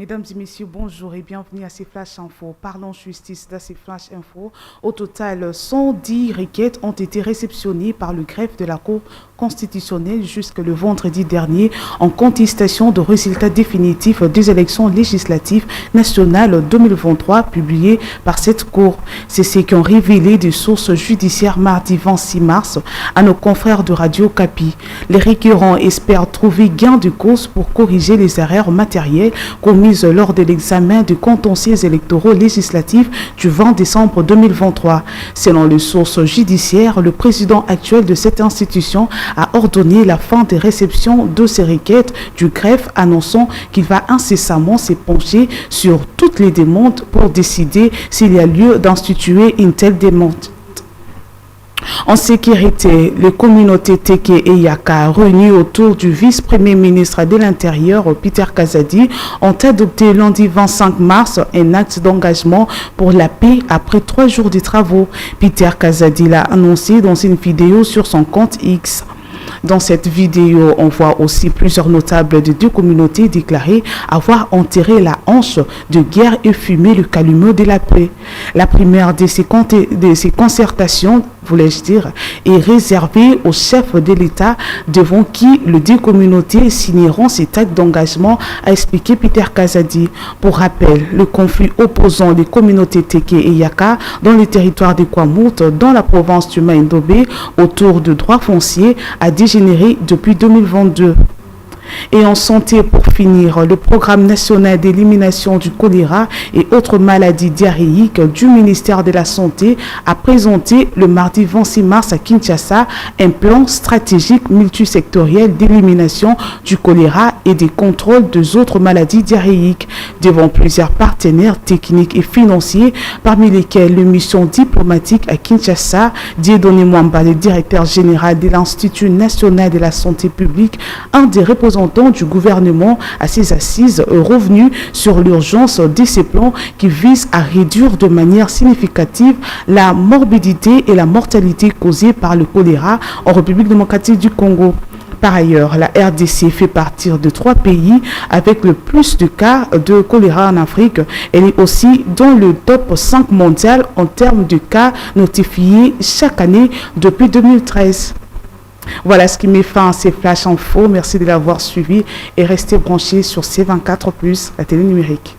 Mesdames et messieurs, bonjour et bienvenue à ces Flash Info. Parlons justice dans ces Flash Info. Au total, 110 requêtes ont été réceptionnées par le greffe de la Cour constitutionnelle jusque le vendredi dernier en contestation de résultats définitifs des élections législatives nationales 2023 publiées par cette Cour. C'est ce qu'ont révélé des sources judiciaires mardi 26 mars à nos confrères de Radio Capi. Les requérants espèrent trouver gain de cause pour corriger les erreurs matérielles commises lors de l'examen du contentieux électoraux législatifs du 20 décembre 2023. Selon les sources judiciaires, le président actuel de cette institution a ordonné la fin des réceptions de ces requêtes du greffe, annonçant qu'il va incessamment se pencher sur toutes les demandes pour décider s'il y a lieu d'instituer une telle demande. En sécurité, les communautés Téké et Yaka, réunies autour du vice-premier ministre de l'Intérieur, Peter Kazadi, ont adopté lundi 25 mars un acte d'engagement pour la paix après 3 jours de travaux. Peter Kazadi l'a annoncé dans une vidéo sur son compte X. Dans cette vidéo, on voit aussi plusieurs notables de deux communautés déclarer avoir enterré la hanche de guerre et fumé le calumet de la paix. La première de ces concertations, voulais-je dire, est réservée aux chefs de l'État devant qui les deux communautés signeront cet acte d'engagement, a expliqué Peter Kazadi. Pour rappel, le conflit opposant les communautés Téké et Yaka dans le territoire de Kwamout, dans la province du Maïndobé, autour de droits fonciers, a dégénéré depuis 2022. Et en santé, pour finir, le programme national d'élimination du choléra et autres maladies diarrhéiques du ministère de la Santé a présenté le mardi 26 mars à Kinshasa un plan stratégique multisectoriel d'élimination du choléra et des contrôles des autres maladies diarrhéiques devant plusieurs partenaires techniques et financiers, parmi lesquels les missions diplomatiques à Kinshasa. Dieudonné Mwamba, le directeur général de l'Institut national de la santé publique, un des représentants du gouvernement à ses assises, revenu sur l'urgence de ces plans qui visent à réduire de manière significative la morbidité et la mortalité causées par le choléra en République démocratique du Congo. Par ailleurs, la RDC fait partie de 3 pays avec le plus de cas de choléra en Afrique. Elle est aussi dans le top 5 mondial en termes de cas notifiés chaque année depuis 2013. Voilà ce qui met fin à ces Flash Info. Merci de l'avoir suivi et restez branchés sur C24+, la télé numérique.